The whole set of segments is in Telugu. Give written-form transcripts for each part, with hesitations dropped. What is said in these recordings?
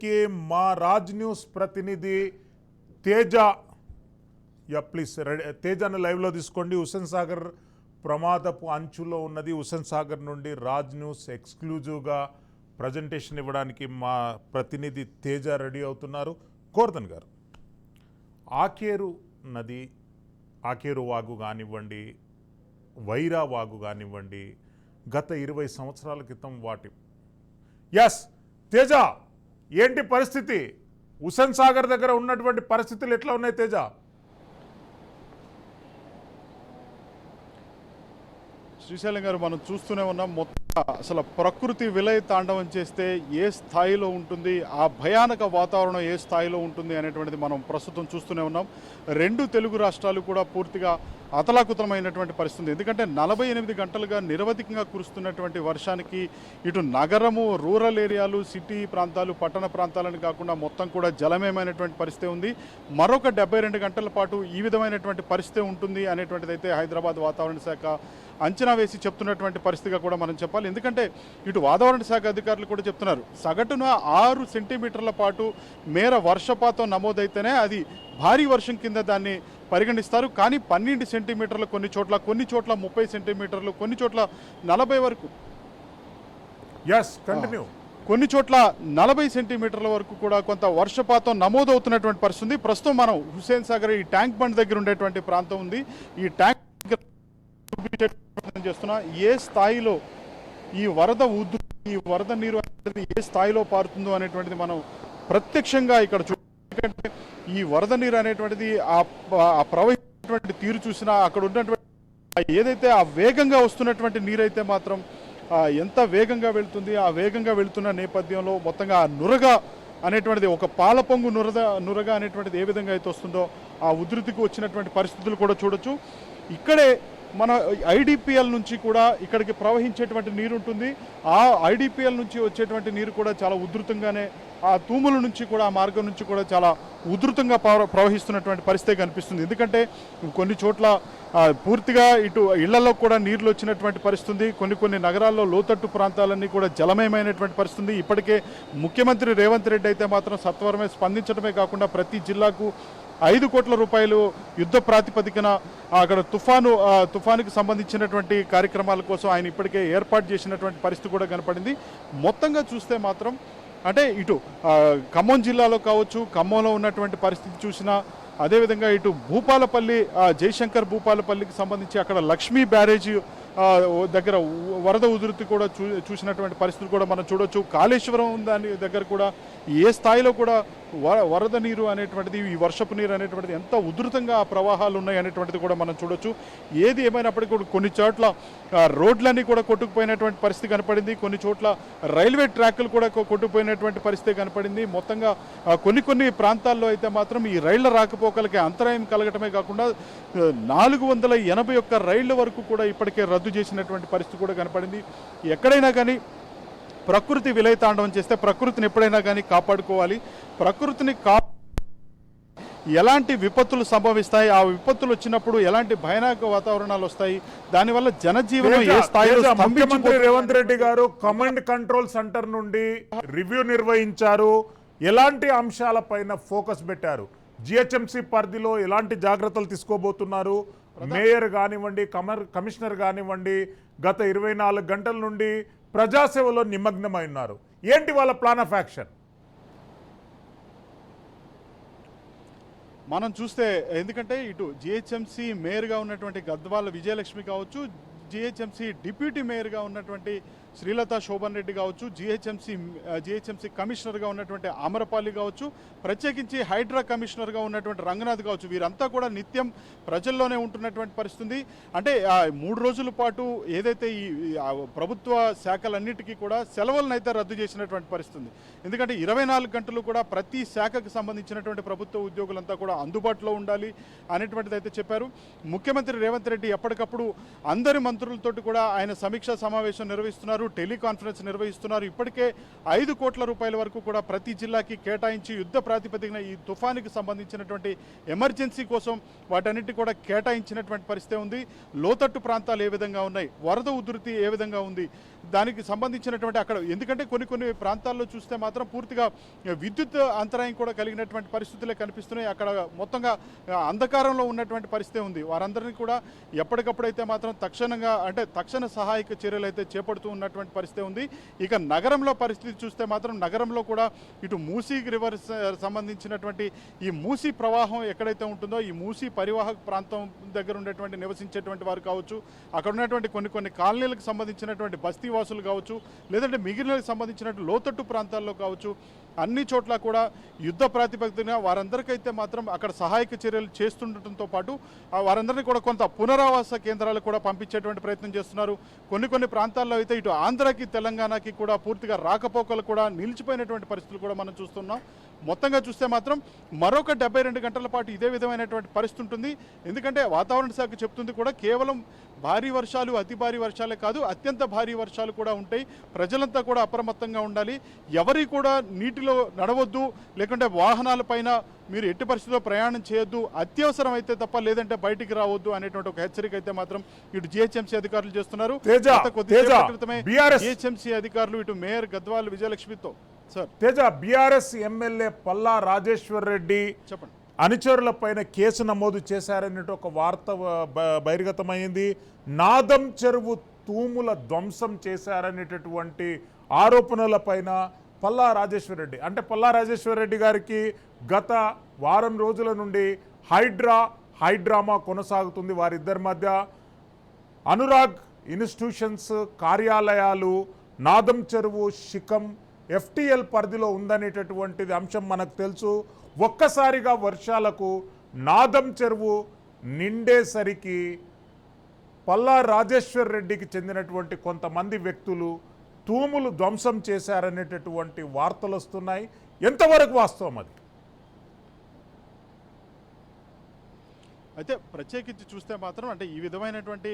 కి మా రాజ్ న్యూస్ ప్రతినిధి తేజ ప్లీజ్ తేజను లైవ్లో తీసుకోండి. హుస్సేన్ సాగర్ ప్రమాదపు అంచులో ఉన్నది. హుస్సేన్ సాగర్ నుండి రాజ్ న్యూస్ ఎక్స్క్లూజివ్గా ప్రజెంటేషన్ ఇవ్వడానికి మా ప్రతినిధి తేజ రెడీ అవుతున్నారు. కోర్దన్ గారు, ఆకేరు నది, ఆకేరు వాగు కానివ్వండి, వైరా వాగు కానివ్వండి, గత 20 సంవత్సరాల క్రితం వాటి తేజ ఏంటి పరిస్థితి? హుస్సేన్ సాగర్ దగ్గర ఉన్నటువంటి పరిస్థితులు ఎట్లా ఉన్నాయి తేజ? శ్రీశైలం గారు, మనం చూస్తూనే ఉన్నాం. మొత్తం అసలు ప్రకృతి విలయ తాండవం చేస్తే ఏ స్థాయిలో ఉంటుంది, ఆ భయానక వాతావరణం ఏ స్థాయిలో ఉంటుంది అనేటువంటిది మనం ప్రస్తుతం చూస్తూనే ఉన్నాం. 2 తెలుగు రాష్ట్రాలు కూడా పూర్తిగా అతలాకుతలమైనటువంటి పరిస్థితి. ఎందుకంటే 48 గంటలుగా నిరవధికంగా కురుస్తున్నటువంటి వర్షానికి ఇటు నగరము, రూరల్ ఏరియాలు, సిటీ ప్రాంతాలు, పట్టణ ప్రాంతాలను కాకుండా మొత్తం కూడా జలమయమైనటువంటి పరిస్థితి ఉంది. మరొక 72 గంటల పాటు ఈ విధమైనటువంటి పరిస్థితి ఉంటుంది అనేటువంటిది అయితే హైదరాబాద్ వాతావరణ శాఖ అంచనా వేసి చెప్తున్నటువంటి పరిస్థితిగా కూడా మనం చెప్పాలి. ఎందుకంటే ఇటు వాతావరణ శాఖ అధికారులు కూడా చెప్తున్నారు, సగటున 6 సెంటీమీటర్ల పాటు మేర వర్షపాతం నమోదైతేనే అది భారీ వర్షం కింద దాన్ని పరిగణిస్తారు. కానీ 12 సెంటీమీటర్లు కొన్ని చోట్ల 30 సెంటీమీటర్లు, కొన్ని చోట్ల 40 వరకు, కొన్ని చోట్ల 40 సెంటీమీటర్ల వరకు కూడా కొంత వర్షపాతం నమోదవుతున్నటువంటి పరిస్థితి. ప్రస్తుతం మనం హుస్సేన్ సాగర్ ఈ ట్యాంక్ బండ్ దగ్గర ఉండేటువంటి ప్రాంతం ఉంది. ఈ ట్యాంక్ చేస్తున్నా ఏ స్థాయిలో ఈ వరద నీరు అనేది ఏ స్థాయిలో పారుతుందో అనేటువంటిది మనం ప్రత్యక్షంగా ఇక్కడ ఎందుకంటే ఈ వరద నీరు అనేటువంటిది ఆ ప్రవహించినటువంటి తీరు చూసినా, అక్కడ ఉన్నటువంటి ఏదైతే ఆ వేగంగా వస్తున్నటువంటి నీరైతే మాత్రం ఎంత వేగంగా వెళ్తుంది. ఆ వేగంగా వెళుతున్న నేపథ్యంలో మొత్తంగా ఆ నురగ అనేటువంటిది, ఒక పాలపొంగు నురగ అనేటువంటిది ఏ విధంగా అయితే వస్తుందో ఆ ఉధృతికి వచ్చినటువంటి పరిస్థితులు కూడా చూడొచ్చు. ఇక్కడే మన ఐడిపిఎల్ నుంచి కూడా ఇక్కడికి ప్రవహించేటువంటి నీరు ఉంటుంది. ఆ ఐడిపిఎల్ నుంచి వచ్చేటువంటి నీరు కూడా చాలా ఉధృతంగానే ఆ తూముల నుంచి కూడా, ఆ మార్గం నుంచి కూడా చాలా ఉధృతంగా ప్రవహిస్తున్నటువంటి పరిస్థితి కనిపిస్తుంది. ఎందుకంటే కొన్ని చోట్ల పూర్తిగా ఇటు ఇళ్లలో కూడా నీళ్లు వచ్చినటువంటి పరిస్థితి. కొన్ని నగరాల్లో లోతట్టు ప్రాంతాలన్నీ కూడా జలమయమైనటువంటి పరిస్థితి. ఇప్పటికే ముఖ్యమంత్రి రేవంత్ రెడ్డి అయితే మాత్రం సత్వరమే స్పందించడమే కాకుండా ప్రతి జిల్లాకు 5 కోట్ల రూపాయలు యుద్ధ ప్రాతిపదికన అక్కడ తుఫానుకి సంబంధించినటువంటి కార్యక్రమాల కోసం ఆయన ఇప్పటికే ఏర్పాటు చేసినటువంటి పరిస్థితి కూడా కనపడింది. మొత్తంగా చూస్తే మాత్రం అంటే ఇటు ఖమ్మం జిల్లాలో కావచ్చు, ఖమ్మంలో ఉన్నటువంటి పరిస్థితి చూసినా, అదేవిధంగా ఇటు భూపాలపల్లి, జయశంకర్ భూపాలపల్లికి సంబంధించి అక్కడ లక్ష్మీ బ్యారేజీ దగ్గర వరద ఉధృతి కూడా చూసినటువంటి పరిస్థితులు కూడా మనం చూడొచ్చు. కాళేశ్వరం దాని దగ్గర కూడా ఏ స్థాయిలో కూడా వరద నీరు అనేటువంటిది, ఈ వర్షపు నీరు అనేటువంటిది ఎంత ఉధృతంగా ఆ ప్రవాహాలు ఉన్నాయి అనేటువంటిది కూడా మనం చూడొచ్చు. ఏది ఏమైనప్పటికీ కూడా కొన్ని చోట్ల రోడ్లన్నీ కూడా కొట్టుకుపోయినటువంటి పరిస్థితి కనపడింది. కొన్ని చోట్ల రైల్వే ట్రాక్లు కూడా కొట్టుకుపోయినటువంటి పరిస్థితి కనపడింది. మొత్తంగా కొన్ని ప్రాంతాల్లో అయితే మాత్రం ఈ రైళ్ల రాకపోకలకి అంతరాయం కలగటమే కాకుండా 481 రైళ్ల వరకు కూడా ఇప్పటికే రద్దు చేసినటువంటి పరిస్థితి కూడా కనపడింది. ఎక్కడైనా కానీ ప్రకృతి విలయతాండవం చేస్తే ప్రకృతిని ఎప్పుడైనా కానీ కాపాడుకోవాలి. ప్రకృతిని ఎలాంటి విపత్తులు సంభవిస్తాయి, ఆ విపత్తులు వచ్చినప్పుడు ఎలాంటి భయానక వాతావరణాలు వస్తాయి, దానివల్ల జనజీవనం ఏ స్థాయిలో. ముఖ్యమంత్రి రేవంత్ రెడ్డి గారు కమాండ్ కంట్రోల్ సెంటర్ నుండి రివ్యూ నిర్వహించారు. ఎలాంటి అంశాలపైన ఫోకస్ పెట్టారు? జిహెచ్ఎంసీ పరిధిలో ఎలాంటి జాగ్రత్తలు తీసుకోబోతున్నారు? మేయర్ కానివ్వండి, కమిషనర్ కానివ్వండి, గత 24 గంటల నుండి ప్రజాసేవలో నిమగ్నమై ఉన్నారు. ఏంటి వాళ్ళ ప్లాన్ ఆఫ్ యాక్షన్? మనం చూస్తే, ఎందుకంటే ఇటు జిహెచ్ఎంసీ మేయర్గా ఉన్నటువంటి గద్వాల విజయలక్ష్మి కావచ్చు, జిహెచ్ఎంసీ డిప్యూటీ మేయర్గా ఉన్నటువంటి శ్రీలత శోభన్ రెడ్డి కావచ్చు, జిహెచ్ఎంసీ కమిషనర్గా ఉన్నటువంటి ఆమరపాలి కావచ్చు, ప్రత్యేకించి హైడ్రా కమిషనర్గా ఉన్నటువంటి రంగనాథ్ కావచ్చు, వీరంతా కూడా నిత్యం ప్రజల్లోనే ఉంటున్నటువంటి పరిస్థితి. అంటే 3 రోజుల పాటు ఏదైతే ఈ ప్రభుత్వ శాఖలన్నిటికీ కూడా సెలవులను అయితే రద్దు చేసినటువంటి పరిస్థితి. ఎందుకంటే 24 గంటలు కూడా ప్రతి శాఖకు సంబంధించినటువంటి ప్రభుత్వ ఉద్యోగులంతా కూడా అందుబాటులో ఉండాలి అనేటువంటిది అయితే చెప్పారు. ముఖ్యమంత్రి రేవంత్ రెడ్డి ఎప్పటికప్పుడు అందరి మంత్రులతోటి కూడా ఆయన సమీక్షా సమావేశం నిర్వహిస్తున్నారు, టెలికాన్ఫరెన్స్ నిర్వహిస్తున్నారు. ఇప్పటికే 5 కోట్ల రూపాయల వరకు కూడా ప్రతి జిల్లాకి కేటాయించి యుద్ధ ప్రాతిపదికన ఈ తుఫానుకి సంబంధించినటువంటి ఎమర్జెన్సీ కోసం వాటన్నిటి కూడా కేటాయించినటువంటి పరిస్థితి ఉంది. లోతట్టు ప్రాంతాలు ఏ విధంగా ఉన్నాయి, వరద ఉధృతి ఏ విధంగా ఉంది, దానికి సంబంధించినటువంటి అక్కడ ఎందుకంటే కొన్ని ప్రాంతాల్లో చూస్తే మాత్రం పూర్తిగా విద్యుత్ అంతరాయం కూడా కలిగినటువంటి పరిస్థితులే కనిపిస్తున్నాయి. అక్కడ మొత్తంగా అంధకారంలో ఉన్నటువంటి పరిస్థితి ఉంది. వారందరినీ కూడా ఎప్పటికప్పుడైతే మాత్రం తక్షణ సహాయక చర్యలు అయితే చేపడుతూ ఉన్నటువంటి పరిస్థితి ఉంది. ఇక నగరంలో పరిస్థితి చూస్తే మాత్రం నగరంలో కూడా ఇటు మూసీ రివర్ సంబంధించినటువంటి ఈ మూసీ ప్రవాహం ఎక్కడైతే ఉంటుందో ఈ మూసీ పరివాహక ప్రాంతం దగ్గర ఉండేటువంటి నివసించేటువంటి వారు కావచ్చు, అక్కడ ఉన్నటువంటి కొన్ని కాలనీలకు సంబంధించినటువంటి బస్తీ వాసులు కావచ్చు, లేదంటే మిగిలిన సంబంధించినటువంటి లోతట్టు ప్రాంతాల్లో కావచ్చు, అన్ని చోట్ల కూడా యుద్ధ ప్రాతిపదికన వారందరికైతే మాత్రం అక్కడ సహాయక చర్యలు చేస్తుండటంతో పాటు వారందరినీ కూడా కొంత పునరావాస కేంద్రాలకు కూడా పంపించేటువంటి ప్రయత్నం చేస్తున్నారు. కొన్ని ప్రాంతాల్లో అయితే ఇటు ఆంధ్రాకి తెలంగాణకి కూడా పూర్తిగా రాకపోకలు కూడా నిలిచిపోయినటువంటి పరిస్థితులు కూడా మనం చూస్తున్నాం. మొత్తంగా చూస్తే మాత్రం మరొక 72 గంటల పాటు ఇదే విధమైనటువంటి పరిస్థితి ఉంటుంది. ఎందుకంటే వాతావరణ శాఖ చెప్తుంది కూడా కేవలం భారీ వర్షాలు, అతి భారీ వర్షాలే కాదు అత్యంత భారీ వర్షాలు కూడా ఉంటాయి. ప్రజలంతా కూడా అప్రమత్తంగా ఉండాలి. ఎవరి కూడా నీటిలో నడవద్దు, లేకుంటే వాహనాలపైన మీరు ఎట్టి పరిస్థితుల్లో ప్రయాణం చేయొద్దు, అత్యవసరం అయితే తప్ప లేదంటే బయటికి రావద్దు అనేటువంటి ఒక హెచ్చరిక అయితే మాత్రం ఇటు జిహెచ్ఎంసీ అధికారులు చేస్తున్నారు. కొద్దిసేపటి క్రితమే జిహెచ్ఎంసీ అధికారులు ఇటు మేయర్ గద్వాల్ విజయలక్ష్మితో తేజ బీఆర్ఎస్ ఎమ్మెల్యే పల్లా రాజేశ్వర్ రెడ్డి చెప్పండి అనుచరుల పైన కేసు నమోదు చేశారనేటి ఒక వార్త బహిర్గతమైంది. నాదం చెరువు తూముల ధ్వంసం చేశారనేటటువంటి ఆరోపణల పైన పల్లా రాజేశ్వర్ రెడ్డి పల్లా రాజేశ్వర్ రెడ్డి గారికి గత వారం రోజుల నుండి హైడ్రామా కొనసాగుతుంది. వారిద్దరి మధ్య అనురాగ్ ఇన్స్టిట్యూషన్స్ కార్యాలయాలు నాదం చెరువు శిఖం FTL పరిధిలో ఉందనేటటువంటిది అంశం మనకు తెలుసు. ఒక్కసారిగా వర్షాలకు నాదం చెరువు నిండేసరికి పల్లా రాజేశ్వర్ రెడ్డికి చెందినటువంటి కొంతమంది వ్యక్తులు తూములు ధ్వంసం చేశారనేటటువంటి వార్తలు వస్తున్నాయి. ఎంతవరకు వాస్తవం అది? అయితే ప్రత్యేకించి చూస్తే మాత్రం ఈ విధమైనటువంటి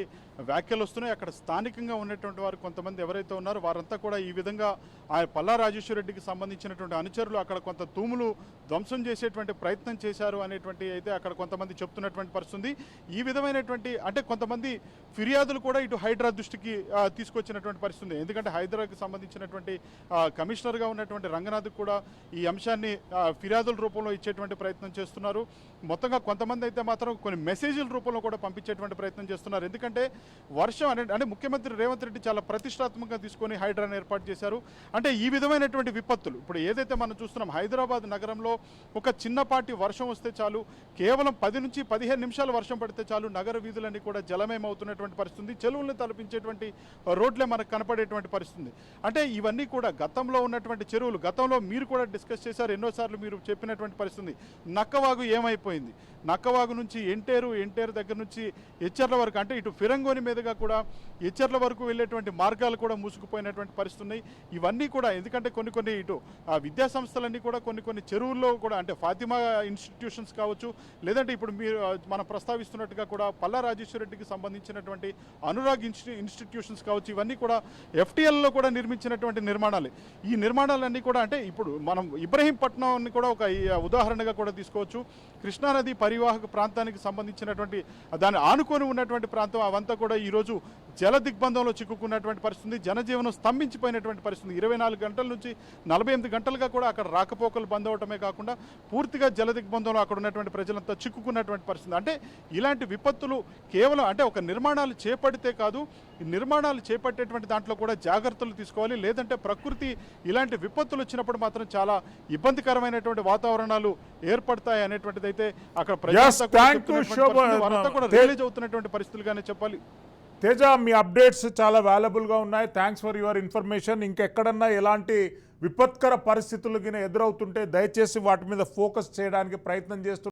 వ్యాఖ్యలు వస్తున్నాయి. అక్కడ స్థానికంగా ఉన్నటువంటి వారు కొంతమంది ఎవరైతే ఉన్నారో వారంతా కూడా ఈ విధంగా ఆ పల్లా రాజేశ్వర రెడ్డికి సంబంధించినటువంటి అనుచరులు అక్కడ కొంత తూములు ధ్వంసం చేసేటువంటి ప్రయత్నం చేశారు అనేటువంటి అయితే అక్కడ కొంతమంది చెప్తున్నటువంటి పరిస్థితుంది. ఈ విధమైనటువంటి కొంతమంది ఫిర్యాదులు కూడా ఇటు హైడ్రా దృష్టికి తీసుకొచ్చినటువంటి పరిస్థితుంది. ఎందుకంటే హైదరాబాద్కి సంబంధించినటువంటి కమిషనర్గా ఉన్నటువంటి రంగనాథ్ కూడా ఈ అంశాన్ని ఫిర్యాదుల రూపంలో ఇచ్చేటువంటి ప్రయత్నం చేస్తున్నారు. మొత్తంగా కొంతమంది అయితే మాత్రం కొన్ని మెసేజ్ల రూపంలో కూడా పంపించేటువంటి ప్రయత్నం చేస్తున్నారు. ఎందుకంటే వర్షం ముఖ్యమంత్రి రేవంత్ రెడ్డి చాలా ప్రతిష్టాత్మకంగా తీసుకొని హైడ్రాను ఏర్పాటు చేశారు. ఈ విధమైనటువంటి విపత్తులు ఇప్పుడు ఏదైతే మనం చూస్తున్నాం హైదరాబాద్ నగరంలో ఒక చిన్నపాటి వర్షం వస్తే చాలు, కేవలం 10 నుంచి 15 నిమిషాలు వర్షం పడితే చాలు నగర వీధులన్నీ కూడా జలమయమవుతున్నటువంటి పరిస్థితి, చెరువులను తలపించేటువంటి రోడ్లే మనకు కనపడేటువంటి పరిస్థితి. ఇవన్నీ కూడా గతంలో ఉన్నటువంటి చెరువులు, గతంలో మీరు కూడా డిస్కస్ చేశారు, ఎన్నోసార్లు మీరు చెప్పినటువంటి పరిస్థితి. నక్కవాగు ఏమైపోయింది? నక్కవాగు నుంచి ఎన్టేరు దగ్గర నుంచి ఎచ్చర్ల వరకు ఇటు ఫిరంగోని మీదుగా కూడా ఎచ్చర్ల వరకు వెళ్ళేటువంటి మార్గాలు కూడా మూసుకుపోయినటువంటి పరిస్థితి ఉన్నాయి. ఇవన్నీ కూడా ఎందుకంటే కొన్ని ఇటు విద్యా సంస్థలన్నీ కూడా కొన్ని చెరువుల్లో కూడా ఫాతిమా ఇన్స్టిట్యూషన్స్ కావచ్చు, లేదంటే ఇప్పుడు మీరు మనం ప్రస్తావిస్తున్నట్టుగా కూడా పల్లా రాజేశ్వర రెడ్డికి సంబంధించినటువంటి అనురాగ్ ఇన్స్టిట్యూషన్స్ కావచ్చు, ఇవన్నీ కూడా FTLలో కూడా నిర్మించినటువంటి నిర్మాణాలు. ఈ నిర్మాణాలన్నీ కూడా ఇప్పుడు మనం ఇబ్రహీంపట్నం కూడా ఒక ఉదాహరణగా కూడా తీసుకోవచ్చు. కృష్ణానది పరివాహక ప్రాంతానికి సంబంధించినటువంటి దాన్ని ఆనుకొని ఉన్నటువంటి ప్రాంతం అవంతా కూడా ఈరోజు జల దిగ్బంధంలో చిక్కుకున్నటువంటి పరిస్థితి, జనజీవనం స్తంభించిపోయినటువంటి పరిస్థితి. 24 గంటల నుంచి 48 గంటలుగా కూడా అక్కడ రాకపోకలు బంద్ అవటమే కాకుండా పూర్తిగా జల దిగ్బంధంలో అక్కడ ఉన్నటువంటి ప్రజలంతా చిక్కుకున్నటువంటి పరిస్థితి. ఇలాంటి విపత్తులు కేవలం ఒక నిర్మాణాలు చేపడితే కాదు, ఈ నిర్మాణాలు చేపట్టేటువంటి దాంట్లో కూడా జాగ్రత్తలు తీసుకోవాలి. లేదంటే ప్రకృతి ఇలాంటి విపత్తులు వచ్చినప్పుడు మాత్రం చాలా ఇబ్బందికరమైనటువంటి వాతావరణాలు ఏర్పడతాయి అనేటువంటిది అయితే అక్కడ కూడా రియలైజ్ అవుతున్నటువంటి పరిస్థితులుగానే చెప్పాలి. తేజ, మీ అప్డేట్స్ చాలా వాల్యుబుల్గా ఉన్నాయి. Thanks for your information. ఇంకెక్కడన్నా ఎలాంటి విపత్కర పరిస్థితులు ఎదురవుతుంటే దయచేసి వాటి మీద ఫోకస్ చేయడానికి ప్రయత్నం చేస్తూ